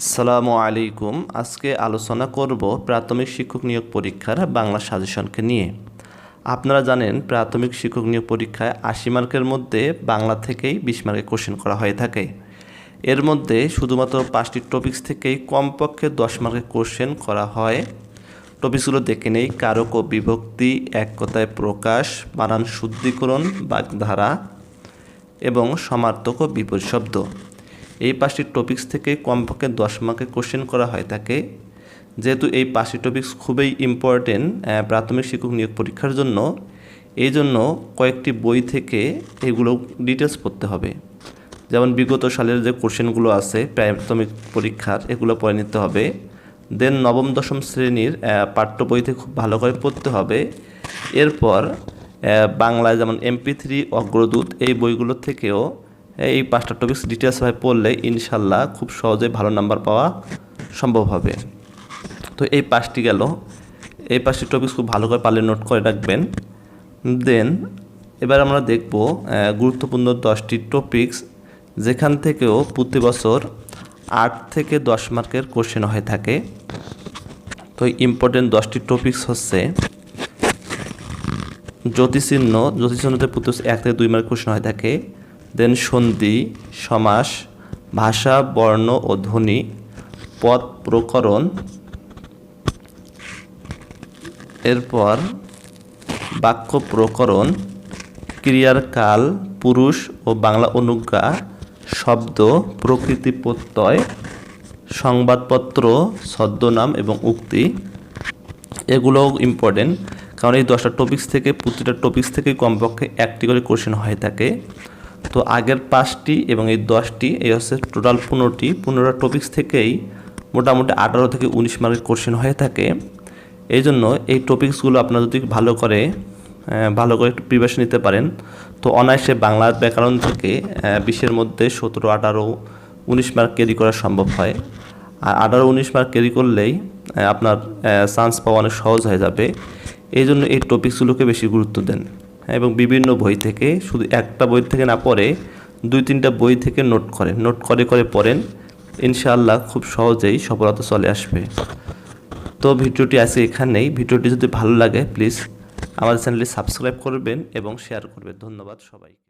আসসালামু আলাইকুম। আজকে আলোচনা করব প্রাথমিক শিক্ষক নিয়োগ পরীক্ষার বাংলা সাজেশনকে নিয়ে। আপনারা জানেন প্রাথমিক শিক্ষক নিয়োগ পরীক্ষায় ৮০ মার্কের মধ্যে বাংলা থেকেই ২০ মার্কের কোশ্চেন করা হয়ে থাকে। এর মধ্যে শুধুমাত্র ৫টি টপিকস থেকেই কমপক্ষে ১০ মার্কের কোশ্চেন করা হয়। টপিকসগুলো দেখে নেই: কারক ও বিভক্তি, এক কথায় প্রকাশ, বানান শুদ্ধিকরণ, বাগধারা এবং সমার্থক ও বিপরীত শব্দ। এই ৫টি টপিকস থেকে কমপক্ষে ১০ মার্কের কোশ্চেন করা হয় থাকে। যেহেতু এই ৫টি টপিকস খুবই ইম্পর্টেন্ট প্রাথমিক শিক্ষক নিয়োগ পরীক্ষার জন্য, এই জন্য কয়েকটি বই থেকে এগুলো ডিটেলস পড়তে হবে। যেমন বিগত সালের যে কোশ্চেনগুলো আছে প্রাথমিক পরীক্ষার, এগুলো পড়ে নিতে হবে। দেন নবম দশম শ্রেণীর পাঠ্য বইতে খুব ভালো করে পড়তে হবে। এরপর বাংলায় যেমন MP3, অগ্রদূত, এই বইগুলো থেকেও এই ৫টা টপিকস ডিটেলসভাবে পড়লে ইনশাল্লাহ খুব সহজে ভালো নাম্বার পাওয়া সম্ভব হবে। তো এই ৫টি গেল, এই ৫টি টপিকস খুব ভালো করে পারলে নোট করে রাখবেন। দেন এবার আমরা দেখব গুরুত্বপূর্ণ 10টি টপিকস, যেখান থেকেও প্রতি বছর ৮ থেকে ১০ মার্কের কোশ্চেন হয়ে থাকে। তো ইম্পর্টেন্ট 10টি টপিকস হচ্ছে: জ্যোতিচিহ্নতে প্রতি ১ থেকে ২ মার্কের কোশ্চেন হয়ে থাকে। দেন সন্ধি, সমাস, ভাষা, বর্ণ ও ধ্বনি, পদ প্রকরণ, এরপর বাক্য প্রকরণ, ক্রিয়ার কাল, পুরুষ ও বাংলা অনুজ্ঞা, শব্দ, প্রকৃতি প্রত্যয়, সংবাদপত্র, ছদ্মনাম এবং উক্তি। এগুলোও ইম্পর্টেন্ট, কারণ এই 10টা টপিকস থেকে প্রতিটা টপিকস থেকে কমপক্ষে একটি করে কোশ্চেন হয়ে থাকে। তো আগের 5টি এবং এই 10টি, এই হচ্ছে টোটাল 15টা টপিকস থেকেই মোটামুটি 18 থেকে 19 মার্কের কোশ্চেন হয়ে থাকে। এই জন্য এই টপিকসগুলো আপনারা যদি ভালো করে একটু প্রিপারেশন নিতে পারেন, তো অনায়াসে বাংলার ব্যাকরণ থেকে 20-এর মধ্যে 17, 18, 19 মার্ক ক্যারি করা সম্ভব হয়। আর 18, 19 মার্ক ক্যারি করলেই আপনার চান্স পাওয়া অনেক সহজ হয়ে যাবে। এই জন্য এই টপিকসগুলোকে বেশি গুরুত্ব দেন এবং বিভিন্ন বই থেকে, শুধু একটা বই থেকে না পড়ে 2-3টা বই থেকে নোট করে পড়েন। ইনশাআল্লাহ খুব সহজেই সফলতা চলে আসবে। তো ভিডিওটি আজকে এখানেই। ভিডিওটি যদি ভালো লাগে প্লিজ আমাদের চ্যানেলটি সাবস্ক্রাইব করবেন এবং শেয়ার করবেন। ধন্যবাদ সবাইকে।